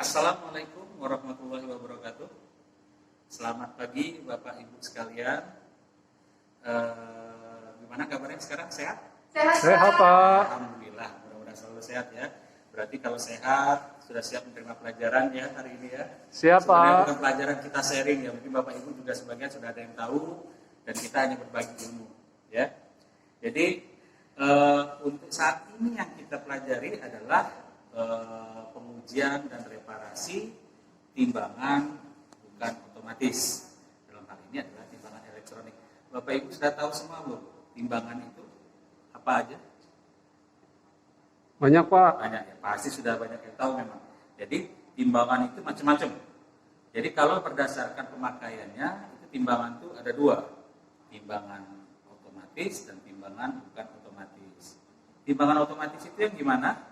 Assalamualaikum warahmatullahi wabarakatuh. Selamat pagi Bapak Ibu sekalian. Gimana kabarnya sekarang? Sehat? Sehat, Pak. Alhamdulillah, mudah-mudahan selalu sehat ya. Berarti kalau sehat, sudah siap menerima pelajaran ya hari ini ya. Siap, Sebenarnya Pak. bukan pelajaran kita sharing ya, mungkin Bapak Ibu juga sebagian sudah ada yang tahu dan kita hanya berbagi ilmu ya. Jadi untuk saat ini yang kita pelajari adalah pengujian dan reparasi timbangan bukan otomatis. Dalam hal ini adalah timbangan elektronik. Bapak Ibu sudah tahu semua belum timbangan itu apa aja? Banyak, Pak. Banyak ya, pasti sudah banyak yang tahu memang. Jadi timbangan itu macam-macam. Jadi kalau berdasarkan pemakaiannya, itu timbangan itu ada dua, timbangan otomatis dan timbangan bukan otomatis. Timbangan otomatis itu yang gimana?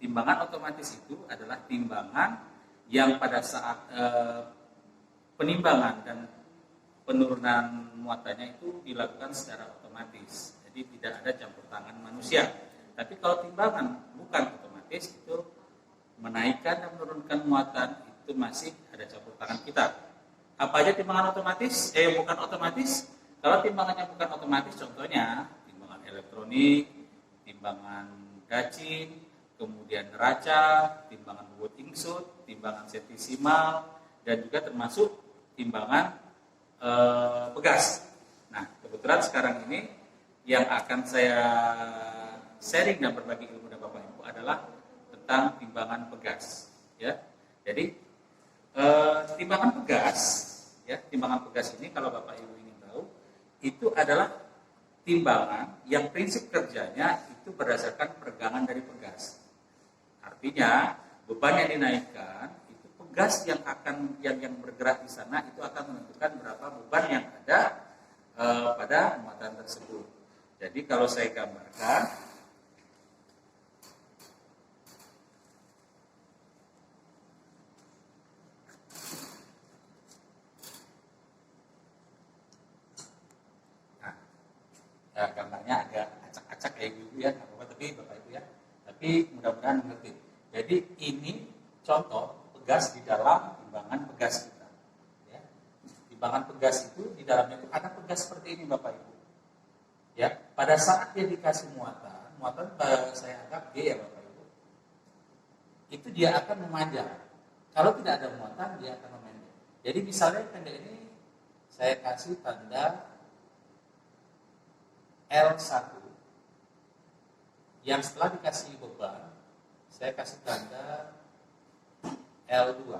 Timbangan otomatis itu adalah timbangan yang pada saat penimbangan dan penurunan muatannya itu dilakukan secara otomatis. Jadi tidak ada campur tangan manusia. Tapi kalau timbangan bukan otomatis itu menaikkan dan menurunkan muatan itu masih ada campur tangan kita. Apa aja timbangan otomatis? Bukan otomatis. Kalau timbangannya bukan otomatis, contohnya timbangan elektronik, timbangan dacin, kemudian neraca, timbangan bobot ingsut, timbangan sentisimal, dan juga termasuk timbangan pegas. Nah, kebetulan sekarang ini yang akan saya sharing dan berbagi ilmu dengan Bapak Ibu adalah tentang timbangan pegas. Ya, jadi timbangan pegas, ya, timbangan pegas ini kalau Bapak Ibu ingin tahu, itu adalah timbangan yang prinsip kerjanya itu berdasarkan peregangan dari pegas. Artinya beban yang dinaikkan itu pegas yang bergerak di sana itu akan menentukan berapa beban yang ada pada muatan tersebut. Jadi kalau saya gambarkan, nah, gambarnya agak acak-acak kayak gitu ya, nggak apa-apa, tapi Bapak Ibu ya. Tapi mudah-mudahan mengerti. Jadi ini contoh pegas di dalam timbangan pegas kita. Ya. Timbangan pegas itu di dalamnya itu ada pegas seperti ini Bapak Ibu. Ya, pada saat dia dikasih muatan saya anggap G ya Bapak Ibu. Itu dia akan memanjang. Kalau tidak ada muatan dia akan memendek. Jadi misalnya pendek ini saya kasih tanda L1 yang setelah dikasih beban saya kasih tanda L2.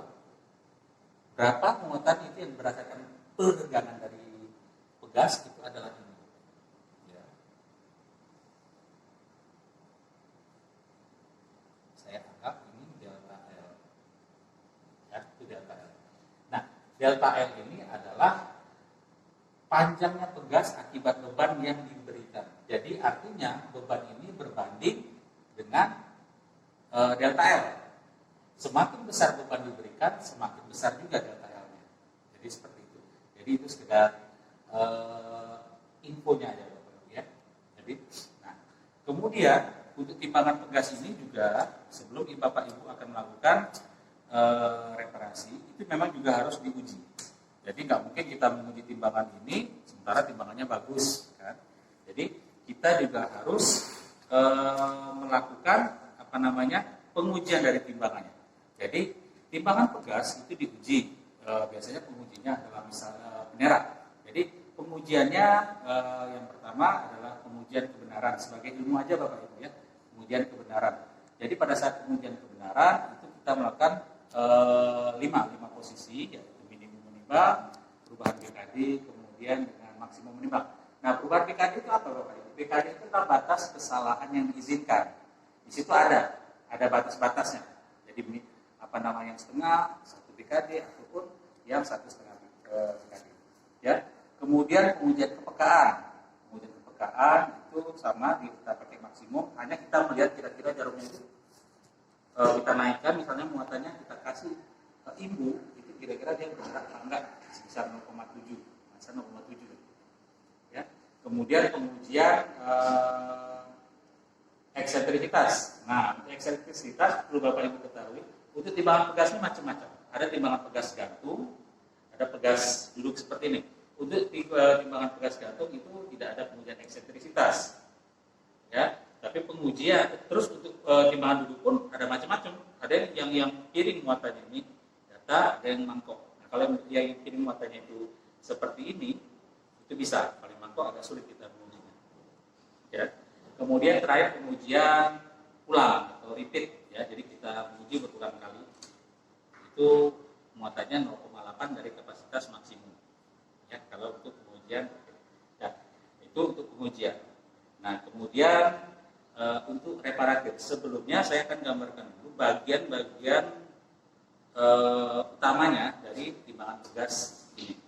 Berapa muatan itu yang berdasarkan peregangan dari pegas itu adalah ini. Ya. Saya anggap ini delta L. Ya, itu delta L. Nah, delta L ini adalah panjangnya pegas akibat beban yang diberikan. Jadi artinya beban ini berbanding dengan delta L. Semakin besar beban diberikan, semakin besar juga delta L-nya. Jadi seperti itu. Jadi itu sekedar infonya aja Bapak ya. Jadi, nah, kemudian untuk timbangan pegas ini juga sebelum Bapak Ibu akan melakukan reparasi itu memang juga harus diuji. Jadi nggak mungkin kita menguji timbangan ini sementara timbangannya bagus, kan? Jadi kita juga harus melakukan pengujian dari timbangannya. Jadi timbangan pegas itu diuji. Biasanya pengujinya adalah misalnya penerak. Jadi pengujiannya yang pertama adalah pengujian kebenaran sebagai ilmu aja Bapak Ibu ya. Pengujian kebenaran. Jadi pada saat pengujian kebenaran itu kita melakukan 5 posisi yaitu perubahan BKD, kemudian dengan maksimum menimbang. Nah, perubahan BKD itu apa Bapak Ibu? BKD itu adalah batas kesalahan yang diizinkan. Di situ ada batas-batasnya. Jadi yang setengah, 1 BKD ataupun yang 1,5 BKD. Ya. Kemudian pengujian kepekaan. Pengujian kepekaan itu sama kita pakai maksimum, hanya kita melihat kira-kira jarumnya itu kita naikkan, misalnya muatannya kita kasih imbu, itu kira-kira dia bergerak enggak sebesar 0,7, masa 0,7. Ya. Kemudian pengujian eksentrisitas. Nah, eksentrisitas perlu Bapak Ibu ketahui, Untuk timbangan pegasnya macam-macam. Ada timbangan pegas gantung, ada pegas duduk seperti ini. Untuk timbangan pegas gantung itu tidak ada pengujian eksentrisitas, ya. Tapi pengujian terus untuk timbangan duduk pun ada macam-macam. Ada yang piring muatannya ini data, ada yang mangkok. Nah, kalau yang piring muatannya itu seperti ini, itu bisa. Kalau mangkok agak sulit kita mengujinya. Ya. Kemudian terakhir pengujian ulang atau repeat, ya. Jadi kita menguji berulang kali. Itu muatannya 0,8 dari kapasitas maksimum. Ya, kalau untuk pengujian, ya, itu untuk pengujian. Nah, kemudian untuk reparatif, sebelumnya saya akan gambarkan dulu bagian-bagian utamanya dari timbangan pegas ini.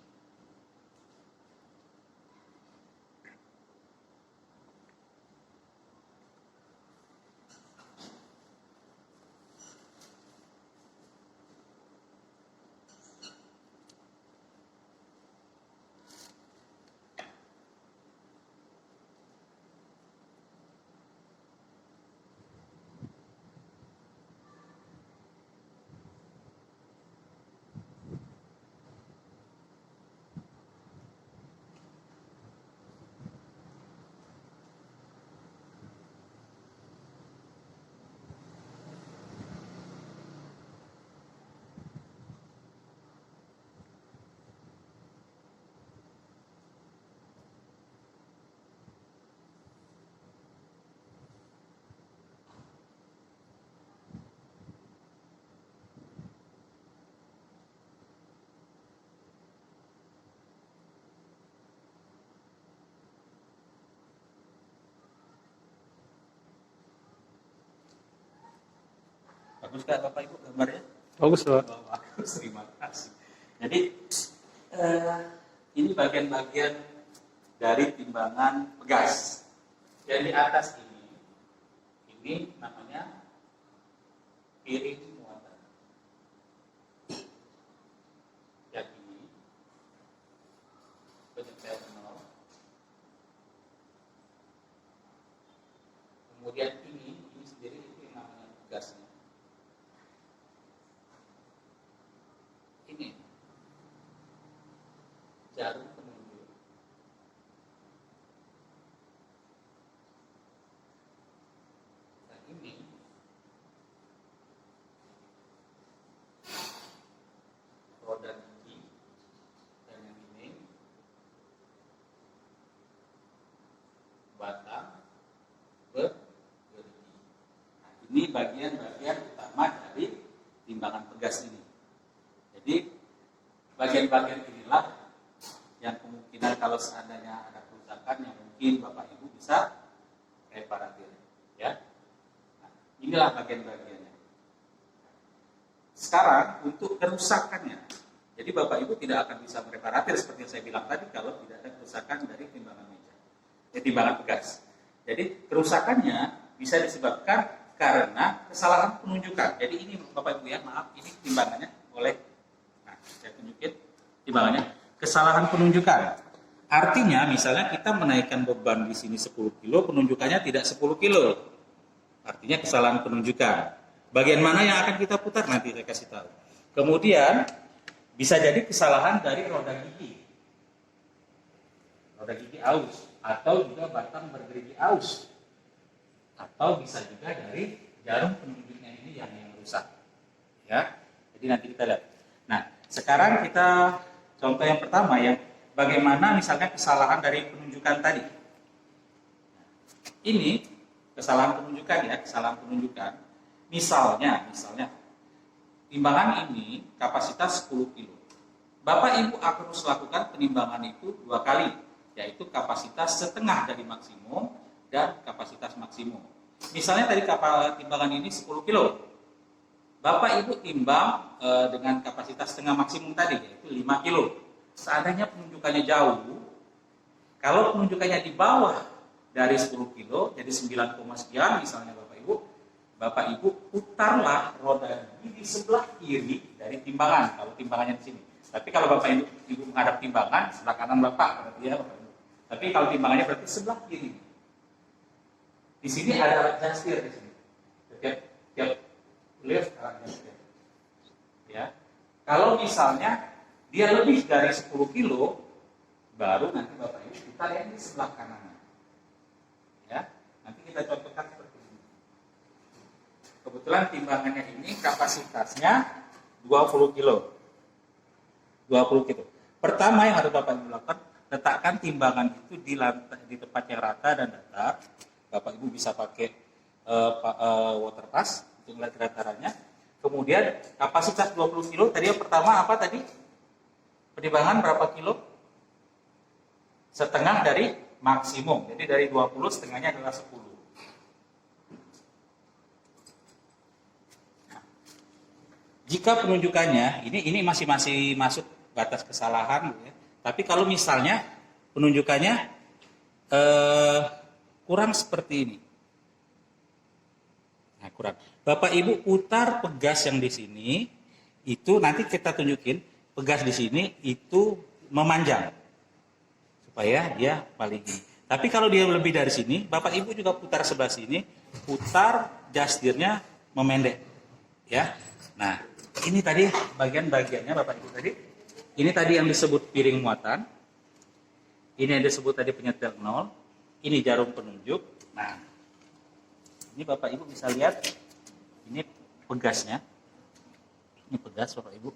Bagus Kak, Bapak Ibu gambarnya? Bagus, Pak. Oh, bagus, terima kasih. Jadi ini bagian-bagian dari timbangan pegas. Yang di atas ini namanya piring muatan. Yang ini penyetel 0. Kemudian ini sendiri itu yang namanya pegasnya. Ini jarum penunjuk. Nah, ini roda gigi, dan yang ini batang bergerigi. Nah, ini bagian-bagian utama dari timbangan pegas ini. Jadi bagian-bagian inilah yang kemungkinan kalau seandainya ada kerusakan yang mungkin Bapak Ibu bisa reparatif, ya. Nah, inilah bagian-bagiannya. Sekarang untuk kerusakannya, jadi Bapak Ibu tidak akan bisa mereparatif seperti yang saya bilang tadi kalau tidak ada kerusakan dari timbangan meja, timbangan pegas. Jadi kerusakannya bisa disebabkan karena kesalahan penunjukan. Jadi ini Bapak Ibu ya, maaf, ini timbangannya oleh. Saya tunjukin timbangannya. Kesalahan penunjukan. Artinya misalnya kita menaikkan beban di sini 10 kilo, penunjukannya tidak 10 kilo. Artinya kesalahan penunjukan. Bagian mana yang akan kita putar nanti saya kasih tahu. Kemudian bisa jadi kesalahan dari roda gigi. Roda gigi aus atau juga batang bergerigi aus. Atau bisa juga dari jarum penunjuknya ini yang rusak. Ya. Jadi nanti kita lihat. Nah, sekarang kita contoh yang pertama yang bagaimana misalnya kesalahan dari penunjukan tadi. Ini kesalahan penunjukan ya, kesalahan penunjukan. Misalnya timbangan ini kapasitas 10 kilo. Bapak Ibu harus lakukan penimbangan itu 2 kali, yaitu kapasitas setengah dari maksimum dan kapasitas maksimum. Misalnya tadi timbangan ini 10 kilo. Bapak Ibu timbang dengan kapasitas setengah maksimum tadi, yaitu 5 kilo. Seandainya penunjukannya jauh, kalau penunjukannya di bawah dari 10 kilo, jadi 9, sekian misalnya Bapak Ibu putarlah roda gigi di sebelah kiri dari timbangan, kalau timbangannya di sini. Tapi kalau Bapak Ibu menghadap timbangan, sebelah kanan Bapak, berarti ya Bapak Ibu. Tapi kalau timbangannya berarti sebelah kiri. Di sini ada alat jastir di sini. Tiap lihat sekarang jastir. Kalau misalnya dia lebih dari 10 kilo, baru nanti Bapak Ibu putar yang di sebelah kanannya. Ya, nanti kita contohkan seperti ini. Kebetulan timbangannya ini kapasitasnya 20 kilo. 20 kilo. Pertama yang harus Bapak Ibu lakukan, letakkan timbangan itu di lantai, di tempat yang rata dan datar. Bapak Ibu bisa pakai water pass untuk melihat datarannya. Kemudian kapasitas 20 kilo, tadi yang pertama apa tadi? Penimbangan berapa kilo? Setengah dari maksimum. Jadi dari 20 setengahnya adalah 10. Nah, jika penunjukannya ini masih masuk batas kesalahan, ya. Tapi kalau misalnya penunjukannya kurang seperti ini. Nah, kurang. Bapak Ibu putar pegas yang di sini, itu nanti kita tunjukin pegas di sini itu memanjang supaya dia paling ini. Tapi kalau dia lebih dari sini, Bapak Ibu juga putar sebelah sini, putar jastirnya memendek, ya. Nah, ini tadi bagian-bagiannya Bapak Ibu tadi. Ini tadi yang disebut piring muatan. Ini yang disebut tadi penyetel 0. Ini jarum penunjuk. Nah, ini Bapak Ibu bisa lihat, ini pegasnya. Ini pegas Bapak Ibu.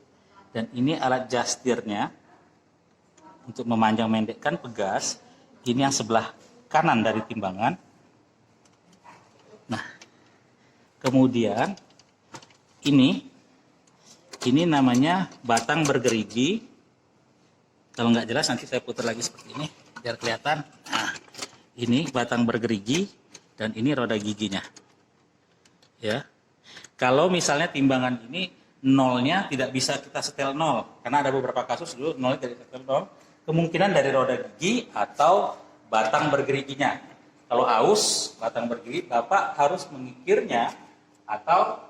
Dan ini alat jastirnya untuk memanjang mendekkan pegas. Ini yang sebelah kanan dari timbangan. Nah, kemudian ini namanya batang bergerigi. Kalau nggak jelas nanti saya putar lagi seperti ini biar kelihatan. Nah, ini batang bergerigi dan ini roda giginya. Ya. Kalau misalnya timbangan ini nolnya tidak bisa kita setel 0 karena ada beberapa kasus dulu nolnya tidak setel 0, kemungkinan dari roda gigi atau batang bergeriginya. Kalau aus batang bergerigi, Bapak harus mengikirnya atau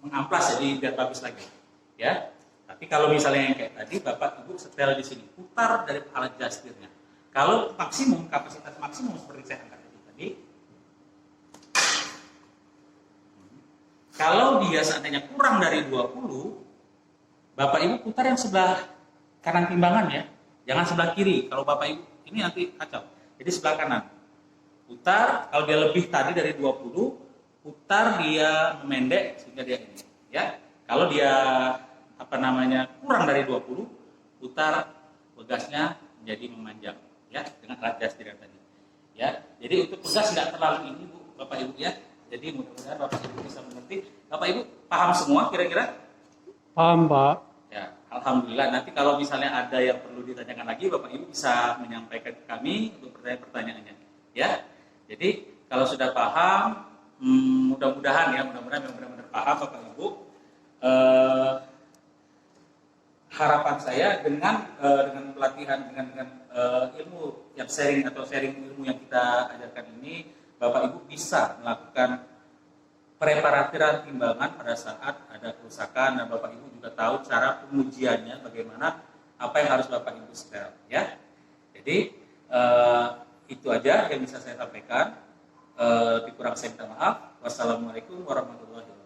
mengamplas jadi biar bagus lagi, ya. Tapi kalau misalnya yang kayak tadi, Bapak Ibu setel di sini, putar dari alat jastirnya. Kalau maksimum, kapasitas maksimum seperti saya angkat tadi, kalau dia seandainya kurang dari 20, Bapak Ibu putar yang sebelah kanan timbangan ya, jangan sebelah kiri. Kalau Bapak Ibu, ini nanti kacau. Jadi sebelah kanan. Putar, kalau dia lebih tadi dari 20, putar dia memendek sehingga dia ini. Ya, kalau dia kurang dari 20, putar pegasnya menjadi memanjang ya dengan alat jastir yang tadi ya. Jadi untuk pegas nggak terlalu ini Bu, Bapak Ibu ya. Jadi mudah-mudahan Bapak Ibu bisa mengerti. Bapak Ibu paham semua kira-kira? Paham, Pak. Ya, alhamdulillah. Nanti kalau misalnya ada yang perlu ditanyakan lagi, Bapak Ibu bisa menyampaikan ke kami untuk pertanyaan-pertanyaannya ya. Jadi kalau sudah paham, mudah-mudahan benar-benar paham Bapak Ibu. Harapan saya dengan pelatihan dengan ilmu yang sharing ilmu yang kita ajarkan ini, Bapak Ibu bisa melakukan preparatiran timbangan pada saat ada kerusakan dan Bapak Ibu juga tahu cara pengujiannya bagaimana, apa yang harus Bapak Ibu setel ya. Jadi itu aja yang bisa saya sampaikan. Lebih kurang saya minta maaf. Wassalamualaikum warahmatullahi wabarakatuh.